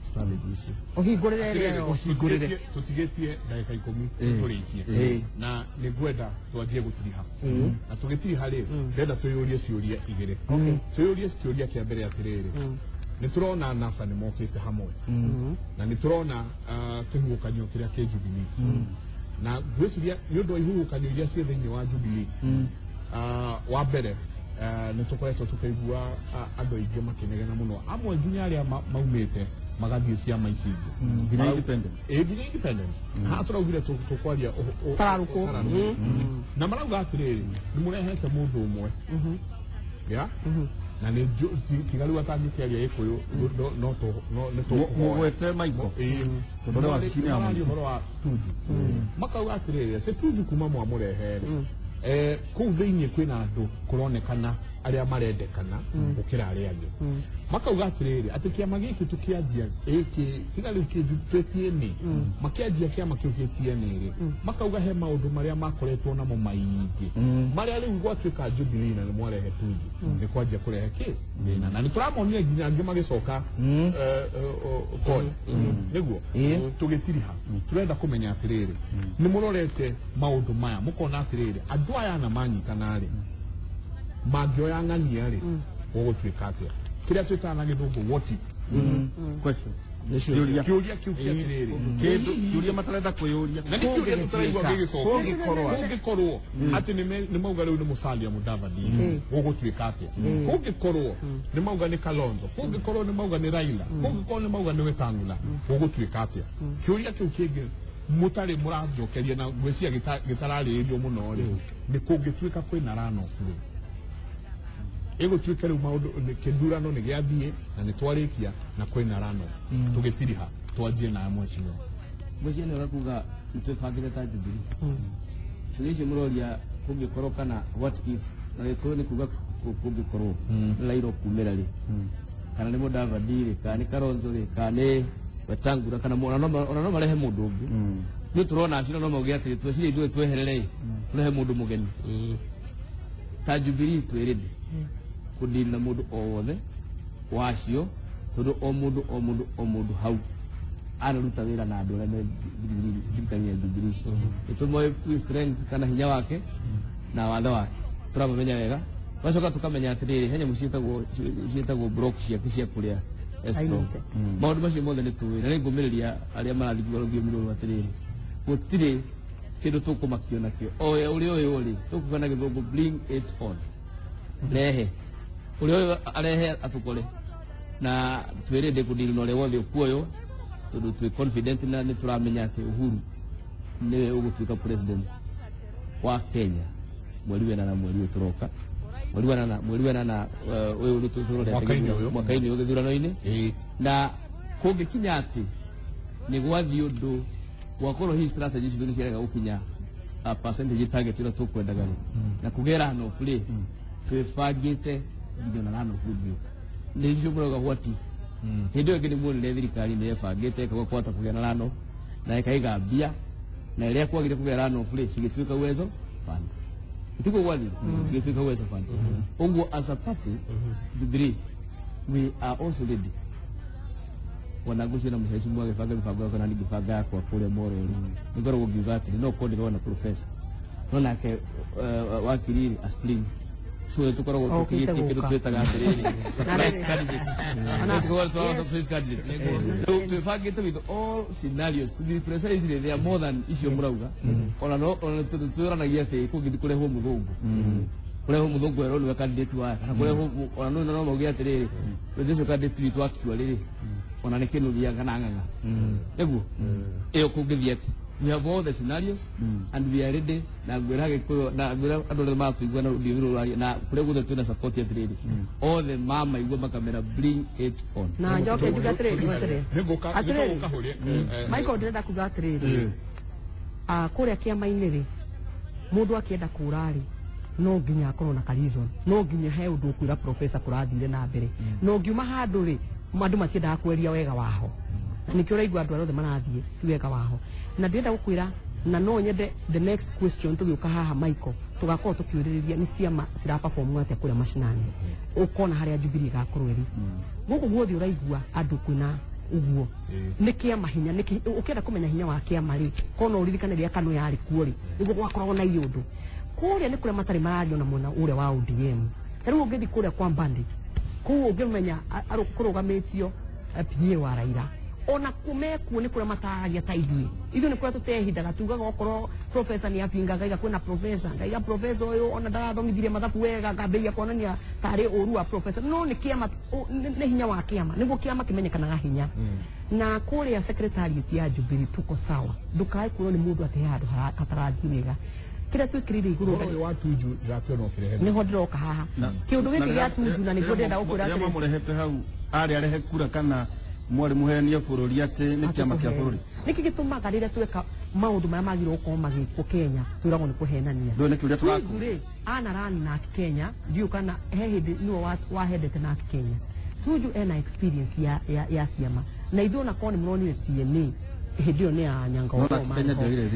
strategies ohingurire tutigetie ndagika 10 turikie na ni gwenda twajie gutiriha na tugitiriha ri ndenda tuyurie ciuria igire tuyurie ciuria kia mbere atiriri ni turona NASA ni mokite hamwe na ni turona kihukanyo kiria ke Jubilee na gwiciria ni undu ihukanyo iria cie thiini wa Jubilee wa mbere ni tukoretwo tukaigua andu aingi makinegena muno amwe nginya aria maumite magathie ciama ici ingi independent ha turaugire tukwaria sararuko na marauga atiriri ni murehete mundu umwe ya na ni tigaru atangikiaria ikuyu no to mugwete maiko tondu wa chini ya horo wa Tuju makauga atiriri ati Tuju kuma mwamurehere kuu thiini kwina andu kuronekana aria marendekana gukira aria angi makauga atiriri ati kiama giki tukianjia tiga riu kitwetie ni makianjia kiama kiu kitie ni ri makauga he maundu maria makoretwo namo maingi maria riu gwatuika Jubilee na mwarehe Tuju ni kwanjia kurehe ki na ni turamonire nginya angi magicoka koi niguo tugitiriha turenda kumenya atiriri ni murorete maundu maya mukona atiriri andu aya na manyitana ri magioya ng'ania ri gugutwika atia kiria twitana githungu what if question kiuria kiu kiatiriri kiuria matarenda kwiyuria na kiuria tutaraigwa gigicoka kungikorwo ati ni mauga riu ni Musalia Mudavadi gugutwika atia kungikorwo ni mauga ni Kalonzo kungikorwo ni mauga ni Raila kungikorwo ni mauga ni Wetangula gugutwika atia kiuria kiu kingi mutari muranjokeria na gwiciria gitararirio muno ri ni kungitwika kwina runoff ri egutwika riu maundu kindurano ni giathie na ni twarikia na kwina runoff tugitiriha twanjie na mweciria mweciria ni urakuga itwebangire ta Jubilee solution muroria kungikorwo kana what if na gikuyu ni kuga kungikorwo Raila kumira ri kana ni Mudavadi ri kana ni Kalonzo ri kana ni Wetangula kana ona no marehe mundu ungi ni turona acira no mauge ati tweciria itwe tweherere turehe mundu mugeni ta Jubilee twirinde kudili na mundu o wothe wacio tondu o mundu hau anaruta wira na andu aria me thirikari ya Jubilee itumoe strength kana hinya wake na watho wake turamenya wega wacoka tukamenya atiriri henya mucietagwo block cia kuria estro maundu macio mothe ni tuwira ni ngumiriria aria marathigua rũthiomi rũrũ atiriri gutiri kindu tukumakio nakio oya uri tukugana githungu bring it on rehe uri arehe atukore na twirinde kudili na ule wothe ukuoyo tondu twi confident na ni turamenya ati Uhuru niwe ugutuika president wa Kenya mweri wena turoka mweri wena uyu turore mwaka-ini uyu githurano-ini na kungikinya ati ni gwathi undu wakorwo hi strategy citu ni ciarega gukinya percentage target ira tukwendaga na kugera no free twifangite nginya na no free ni jumuraga what if hindi ngini mwone thirikari ni ebangite kwa kwata kugera rano na ikaiga mbia na iria kwagire kugera rano free cigituika uwezo fund itiko gwali cigituika uwezo fund ungu as a party Jubilee we are also ready wanagusia na mshaishi mwage faga mifago yako na nigifanga yako kule moro ngoro gugivati no kodi na professor nona ke wakili aspling so tukoro tukiti kitu twetaga atiriri surprise candidates ana tukoro to surprise candidate to fag it with all scenarios to be precisely they are more than issue murauga ona no ona turanagia te kugidi kule ho muthungu kule ho muthungu ero ni candidate wa kana kule ho ona no maugia atiriri presidential candidate witu actually ona ne kenu bianga na nganga ego e okugithiete we have all the scenarios and we are ready na gwirage ko na gwira andole ma tuigwa na ndiviro rari na kure guthe tuna support ya trade all the mama igwa makamera bring it on na njoke juga trade ngoka horie Michael ndenda kuga trade kuria kiama-ini ri mundu akienda kurari no nginya akorwo na reason no nginya he undu kwira professor kurathire na mbere no ngiuma handu ri mandu matiendaga kweria wega waho nikio raigua andu arothe marathie wega waho na ndenda gukwira na no nyende the next question tugiuka haha Michael tugakorwo tukiuririria ni ciama cira perform atia kuria mashinani ukona haria Jubilee gakorwo ri guku guothi uraigua andu kwina uguo ni kiama hinya ni ukienda kumenya hinya wa kiama ri kono uririkane ria kanu yari kuo ri niguo gwakorwo na iundu kuria ni kuria matari marario na mwena ure wa ODM riu ungithi kuria kwa Mbandi kuu ungimenya kurugamitio PA wa Raila ona kumeku ni kuria mataragia taidui ithu ni kuria tutehindaga tugaga okorwo professor ni afingaga iga kwina professor ngaiga professor uyu ona ndarathomithirie mathabu wega ngambia kuonania tari uru wa professor no ni kiama ni hinya wa kiama niguo kiama kimenyekanaga hinya na kuria secretariat ya Jubilee tuko sawa ndukai kuno ni mundu ate handu hatarathii wega kira twikirire iguru ro wa tuju ratio no kirehe ni hodiroka haha kiundu giki gia tuju na niguo ndenda gukura ati mamurehete hau ari arehe kura kana mwari muhenie bururi ati ni kiama kia bururi niki gitumaga rire tweka maundu mara magiro uko magiko Kenya turagwo ni kuhenania ndo niki uria twako ana rani na Kenya ndio kana he hindi niwo wahedete na Kenya tuju ena experience ya ciama na ithuona koni muroni TNA hidio ni anyangoro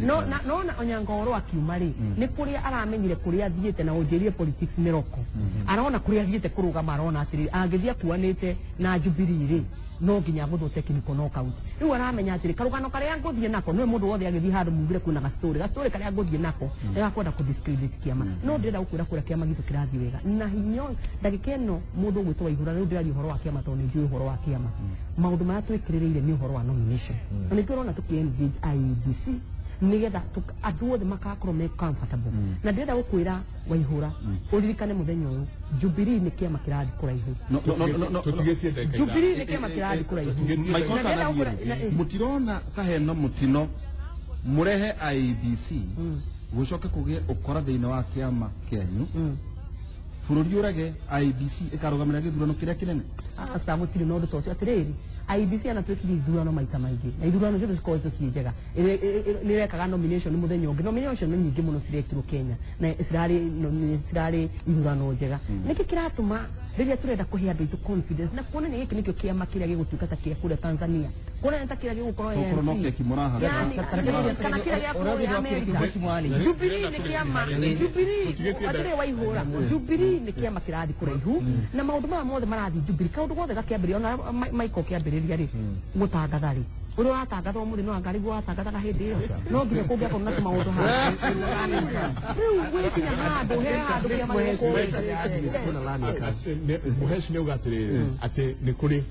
no na anyangoro akiumari ni kuria aramenyire kuria thiete na ujirie politics miroko araona kuria thiete kuruga marona atiri angithia kuanite na Jubilee ri no nginya gutho technical knockout riu aramenya atiri karugano karia nguthie nako no mundu wothe agithi handu mugire kuna gastori karia nguthie nako igakwenda ku discredit kiama no ndira gukwira kuria kiama gitu kirathi wega na hinyo ndagika ino mundu gwitwa ihura riu ndira uhoro wa kiama to ni njui uhoro wa kiama maundu maya twikirireire ni uhoro wa nomination na nikirona tukiengage IEBC nigetha andu othe makakorwo me comfortable na ndenda gukwira waihura uririkane muthenya uyu Jubilee ni kiama kirathi kuraihu tutigetie ndeka Jubilee ni kiama kirathi kuraihu mutirona kahena mutino murehe IEBC gucoke kugie ukora thiina wa kiama kenyu bururi urage IEBC ikarugamira githurano kiria kinene asa gutiri no nduto cio atiriri IEBC anatwikiri ithurano maita maingi na ithurano cio cikoetwo ci njega ni rekaga nomination muthenya ungi nomination ni nyingi muno cirekirwo Kenya na cirari ithurano njega niki kiratuma riria turenda kuhe andu itu confidence na kuona ni giki nikio kiama kiria gigutungata kia kule Tanzania kuona ni ta kiria gigukorwo Kokoro no kia kimuraha. kana kiria gia kule America Jubilee ni kiama Jubilee atire waihura Jubilee ni kiama kirathi kuraihu na maundu maya mothe marathi Jubilee kaundu gothe gakiambiria ona Michael kiambiriria ri gutangatha ri uri watangatha umuthi no angari watangatha hindi iyo no nginya kungia korwo na maundu ha riu gwikinya handu he handu kiama Muhesh ni ugatirire ati ni kuri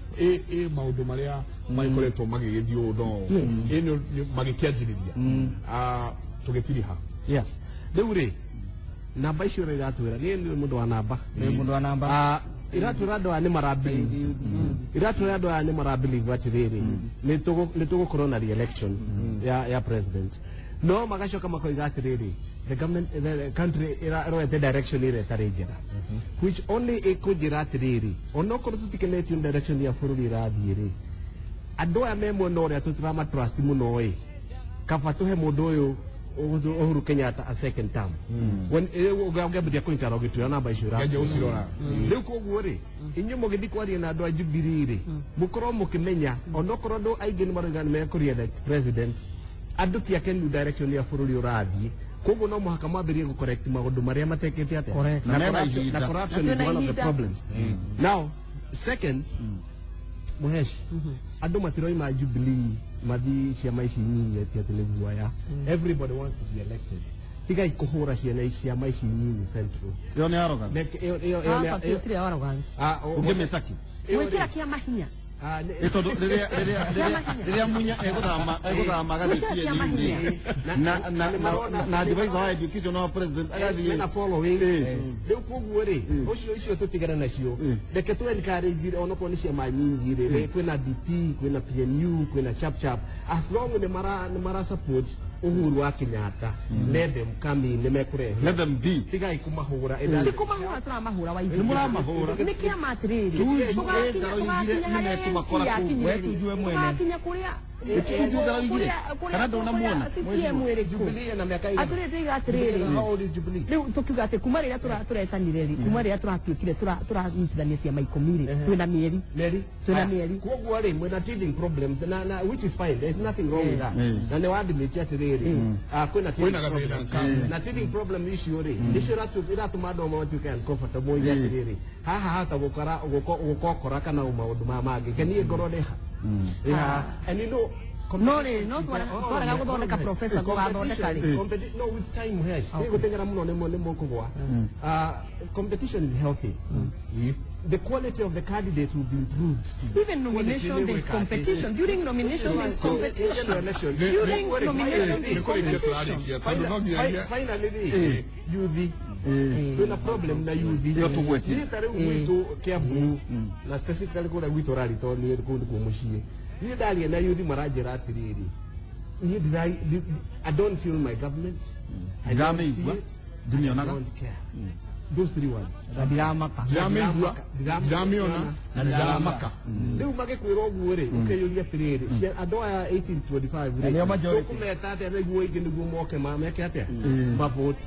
maundu maria maikoretwo magigithio no ino magikianjiriria tugitiriha yes riu ri namba icio ri iratwira ni mundu wa namba iratwira andu aya ni marabelieve iratwira andu aya ni marabelieve atiriri ni tugukorwo na re-election ya president no magacoka makoiga atiriri the government the country iroete direction ire tari njega which only ikujira atiriri onokorwo tutikenetio direction ya bururi irathii ri andu aya me mwena uria tutirama trust muno ri kaba tuhe mundu uyu Uhuru Kenyatta a second term when ugaambia ko interrogatory namba icio gaje usirora riu koguo ri inyu mugithi kwaria na andu a Jubilee ri mukorwo mukimenya onokorwo andu aingi ni marugana me kuria president andu ti akenu direction ya bururi urathii koguo no muhaka mwambirie gu correct maundu maria matekete atia na corruption is one of the problems now second Muhesh andu matiroi ma Jubilee mathi ciama ici nyinyi ati ni guaya everybody wants to be elected tiga ikuhura ciana ici ciama ici nyinyi central Yo ni arrogance. yo arrogance Ungemetaki. wikira kiama hinya Itondo riria munya eguthama gathie ni na advisor wa education no president agathie na following riu koguo ri ucio tutigana nacio reke tu encourage onoko ni ciama nyingi ri kwina DP kwina PNU kwina chap as long ni mara support Uhuru wa Kenyatta let them come in nemekurehe let them be tiga ikumahura tikumahura turamahura wa hivi ni muramahura ni kiama atiriri tugakinya kumakora ku wetu jue mwene tugakinya kuria kana ndona muona Jubilee na miaka atiriri how old is Jubilee riu tukiuga ati kuma riria turetanire ri kuma riria turatuikire turanyitithania ciama ikumi ri twina mieri twina mieri koguo ri mwena teething problems na which is fine there is nothing wrong with that na ne wadimiti atiriri kwina teething problem issue ri issue iratuma andu matuike uncomfortable ile atiriri haha hata gukora kana maundu mangi kenie ngoro neha and you know no twaraga guthondeka professor gugathondeka ri no with time has gutengera muno ni mukugwa competition is healthy the quality of the candidates will be improved even nomination there is competition during nomination there is competition during nomination there is competition finally youth tuna problem na youth yo tugweti tare gwitu Kiambu na specifically kura gwitu rari to ni kundu kumushie ni dali na youth marajira atiriri ni I don't feel my government I don't see it dunia I don't care those three words ndiramaka ndamiona na ndiramaka riu magikwira uguo ri ukeyuria atiriri andu aya 1825 ri kumeta atia niguo ingi niguo moke meke atia mavote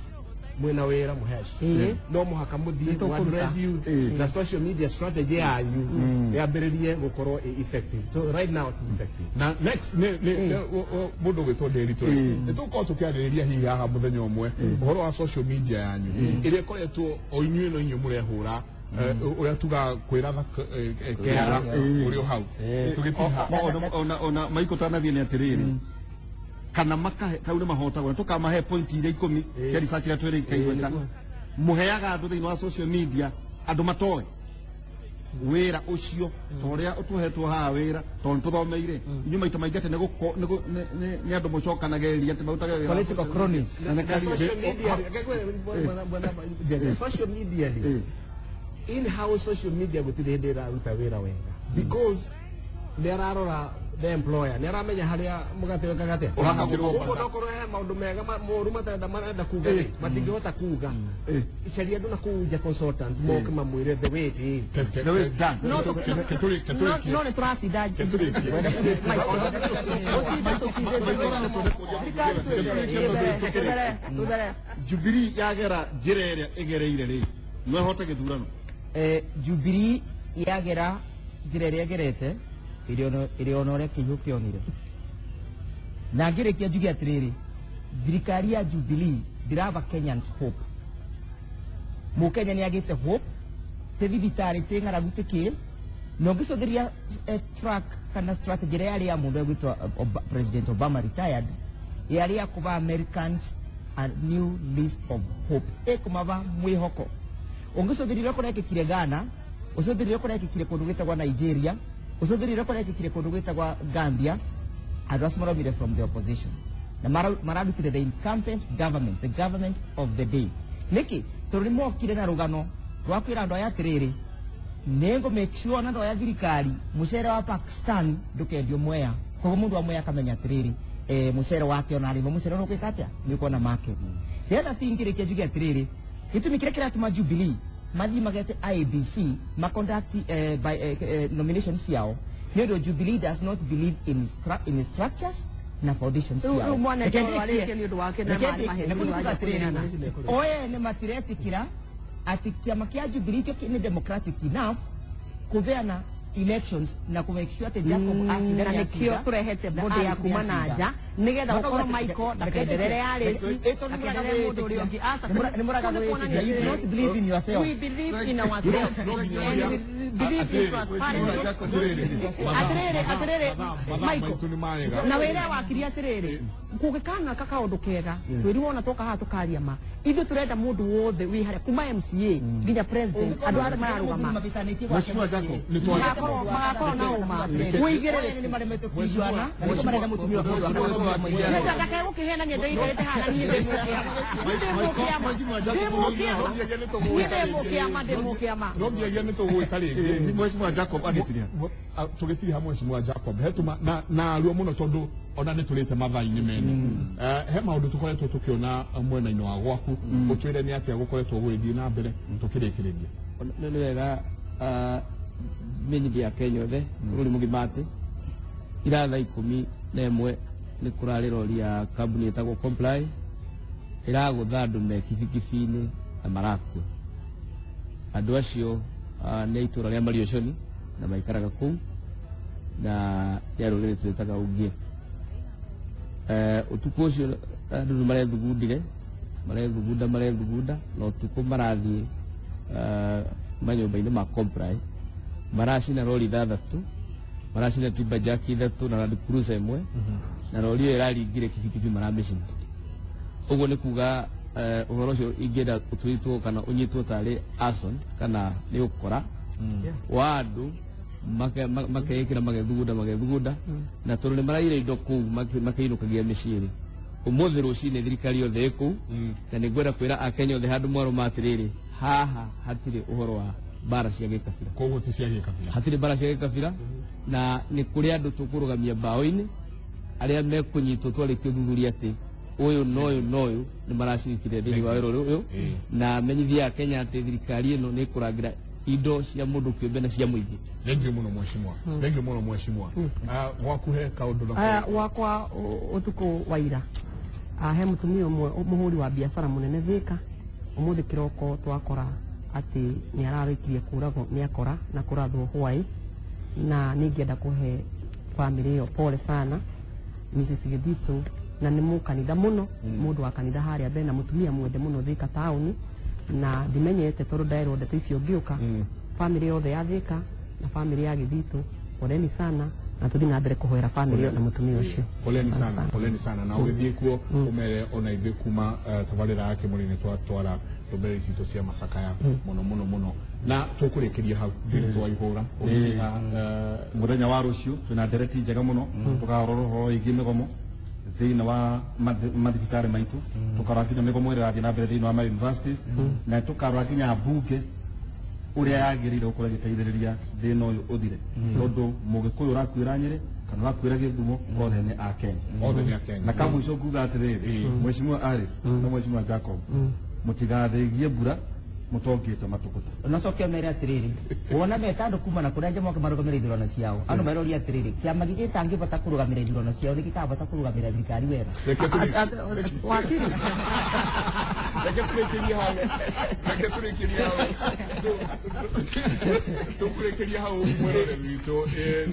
mwena wera Muhesh no muhaka muthie to address you the social media strategy yanyu yambiririe gukorwo effective so right now it's effective na next mundu gwitwo Nderitu nitukorwo tukiaririria hihi haha muthenya umwe uhoro wa social media yanyu iria koretwo o inyuĩ no inyuĩ murehura uria tuga kwira kera urio hau tugitiha ona maiko tanathie ni atiriri kana makahe kau ni mahotagwo tukamahe point ile 10 cia research ya twere kaigweta muheaga andu thiini wa social media andu matoe wira ucio toria utuhetwo ha wira tondu tuthomeire inyu maita maingi ate ni andu mucokanageria ate mautage political cronies social media in how social media gutithindira ruta wira wega because there are the employer nera menya haria mugate wekagate ukoro he maundu mega moru marenda kuga matingihota kuga icaria andu na kuja consultants moke mamwire the way it is the way it's done no ne turacida Jubilee yagera njira iria igereire ri no hote githurano Jubilee yagera njira ĩrĩa ĩgerete ĩrĩ ona ũrĩa kĩihũ kĩonire na ngĩrĩkia njuge atĩrĩrĩ thirikari ya Jubilee ndirava Kenyans hope mũkenya nĩ agĩte hope te thibitarĩ te ng'aragu te kĩ na ũngĩcũthĩria track kana strategy ĩrĩa yarĩ ya mũndũ ũgwĩtwo President Obama retired yarĩ ya kũva Americans a new list of hope ĩkũmava mwĩhoko ũngĩcũthĩria ũrĩa kũrekĩkire Ghana ũcũthĩrĩre kũrĩa kĩkire kũndũ gwĩtagwa Nigeria ũcũthĩrĩre kũrĩa kĩkire kũndũ gwĩtagwa Gambia andũ acio maraumire from the opposition na mararutire the incumbent government, the government of the day nĩkĩ tondũ nĩmokire na rũgano rwa kwĩra andũ aya atĩrĩrĩ nĩngũ make sure na andũ aya thirikari mũcere wa Pakistan ndũkendio Mwea koguo mũndũ wa Mwea akamenya atĩrĩrĩ mũcere wake ona arĩma mũcere ũgwĩka atĩa nĩũkona market rĩrĩa tingĩrĩkia njuge atĩrĩrĩ gĩtũmi kĩrĩa kĩratũma Jubilee mathi magete IEBC maconduct nominations yao nĩũndũ Jubilee does not believe in structures na foundations yao oye nĩ matiretikira ati kiama kĩa Jubilee kĩo nĩ democratic enough kuveana elections na ku make sure that Jacob ashindana na nikio turehete bodi ya kuma na nja nigetha ukorwo Michael ndakenderere ya resi ndakenderere mundu uri ungi asa ni muraga gwĩtĩkia you do not believe in yourself we believe in ourselves and we believe in transparency atirere Michael na wĩra wakiria atirere kugikana kaka undu kega twĩrirwo na toka ha tukaria ma ithu turenda mundu wothe wi haria kuma MCA nginya president andu arĩa mararugama Mheshimiwa Jacob magakorwo na ũma wĩigĩrĩre nĩ maremete kũiguana na nĩ marenda mũtumia wa ndakage gũkĩhenania ndĩikarĩte haha niĩ ndĩmũkĩama nongiagia nĩ tũgwĩka rĩngĩ Mheshimiwa Jacob agĩtiria tũgĩtiri ha Mheshimiwa Jacob hetuma na aruo mũno tondũ ona nĩ tũrĩte mathaa-inĩ mene he maũndũ tũkoretwo tũkĩona mwena-inĩ wa gwaku ũtwĩre nĩ atĩa gũkoretwo gũgĩthiĩ na mbere tũkĩrĩkĩrĩria nĩ wega menyithia Kenya othe bũrũri mũgima atĩ ira thaa 11 nĩ kũrarĩ rori ya kambuni ĩtagwo Comply ĩragũtha andũ me kibikibi-inĩ na marakua andũ acio nĩ itũra rĩa Marioconi na maikaraga kũu na ya rũrĩrĩ twĩtaga Ugie ũtukũ ũcio andũ nĩ marethugunda na ũtukũ marathiĩ manyũmba-inĩ ma Comply maracina rori 3 maracina timber jack 3 na Land Cruiser 1 na rori ĩyo ĩraringire kibikibi maramĩcina ũguo nĩ kuga ũhoro ũcio ingĩenda ũtwĩtwo kana ũnyitwo tarĩ arson kana nĩ ũkora wa andũ makeĩkĩra magethugunda na tondũ nĩ maraire indo kũu makĩinũkagia mĩciĩ-rĩ ũmũthĩ rũcinĩ thirikari yothe ĩkũu na nĩ ngwenda kwĩra Akenya othe handũ mwarũma atĩrĩrĩ haha hatirĩ ũhoro wa mbara cia gĩkabira koguo ti cia gĩkabira hatirĩ mbara cia gĩkabira na nĩ kũrĩ andũ tũkũrũgamia mbaũ-inĩ arĩa mekũnyitwo twarĩkie ũthuthuria atĩ ũyũ na ũyũ nĩ maracirikire thĩinĩ wa wĩra ũyũ na menyithia Kenya atĩ thirikari ĩno nĩ ĩkũrangĩra indo cia mũndũ kĩũmbe na cia mũingĩ thengiũ mũno mheshimiwa gwaku he kaũndũ wakwa ũtukũ wa ira he mũtumia ũmwe mũhũri wa biacara mũnene Thĩka ũmũthĩ kĩroko twakora atĩ nĩ ararĩkirie kũragwo nĩ akora na kũrathwo hwaĩ na nĩngĩenda kũhe famĩlĩ ĩyo pole sana Mrs. Githito na nĩ mũkanitha mũno mũndũ wa kanitha harĩa mbere na mũtumia mwende mũno Thĩka taũni na ndimenyete tondũ ndaerwo ndeto icio ngĩũka famĩlĩ yothe ya Thĩka na famĩlĩ ya Githito poleni sana na tuthi na mbere kũhoera famĩlĩ ĩyo na mũtumia ũcio poleni sana na ũgĩthiĩ kuo ũmere ona ithuĩ kuma tabarĩra ya Kĩmũrĩ twatwara ndũmĩrĩri citũ cia macakaya mũno na tũkũrĩkĩria hau ndĩrĩ twaihũra mũthenya wa rũciũ twĩna ndereti njega mũno tũkarora ũhoro wĩgiĩ mĩgomo thĩinĩ wa mathibitarĩ maitũ tũkarora nginya mĩgomo ĩrĩa ĩrathiĩ na mbere thĩinĩ wa ma universities na tũkarora nginya mbunge ũrĩa yagĩrĩire gũkorwo ĩgĩteithĩrĩria thĩna ũyũ ũthire tondũ mũgĩkũyũ ũrakuĩra Nyĩrĩ kana ũrakuĩra Gĩthumo othe nĩ Akenya na kamũico nguga atĩrĩrĩ Mheshimiwa Alice na Mheshimiwa Jacob mũtigathĩgie mbura mũtongĩte matũkũta nacokia mere atĩrĩrĩ wona meta andũ kuma na kũrĩa nja moke marũgamĩrĩre ithurano ciao andũ meroria atĩrĩrĩ kĩama gĩkĩ gĩtangĩbota kũrũgamĩrĩra ithurano ciao nĩ gĩkabota kũrũgamĩrĩra thirikari wega wakiri reke turekerie hau tukurekerie hau mwere witũ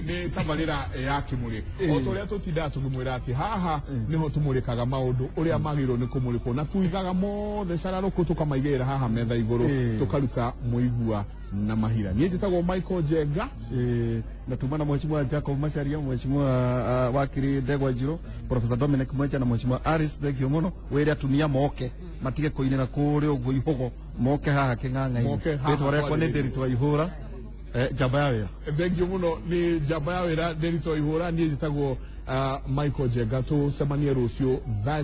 nĩ tabarĩra ya Kĩmũrĩ o ta ũrĩa tũtindaga tũkĩmwĩra atĩ haha nĩho tũmũrĩkaga maũndũ ũrĩa magĩrĩirwo nĩ kũmũrĩkwo na tuigaga mothe cararũkũ tũkamaigĩrĩra haha metha igũrũ tũkaruta mũigua na mahira. Niĩ njĩtagwo Michael Njenga na tumana mheshimiwa Jacob Macharia, mheshimiwa wakiri Ndegwa Njirũ, Professor Dominic Mwenja na mheshimiwa Aris thengio muno wĩre atumia moke matige kũinĩra kũrĩa ũguo ihogo moke haha kĩng'ang'a-inĩ rĩtwa rĩakwa nĩ Nderitu Waihũra njamba ya wĩra. Thengio muno nĩ njamba ya wĩra Nderitu Waihũra. Niĩ njĩtagwo Michael Njenga. Tũcemanie rũciũ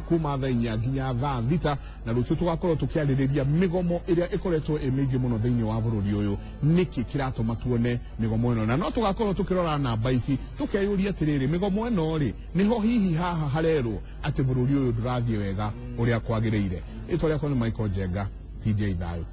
kuma thaa 4 nginya thaa 6 na rũciũ tũgakorwo tũkĩarĩrĩria mĩgomo ĩrĩa ĩkoretwo ĩ mĩingĩ mũno thĩinĩ wa bũrũri ũyũ, nĩkĩ kĩratũma tuone mĩgomo ĩno, na no tũgakorwo tũkĩrora namba ici tũkeyũria atĩrĩrĩ, mĩgomo ĩno rĩ nĩho hihi haha harerwo atĩ bũrũri ũyũ ndũrathiĩ wega ũrĩa kwagĩrĩire. Rĩtwa rĩakwa nĩ Michael Njenga, TJ Thayo.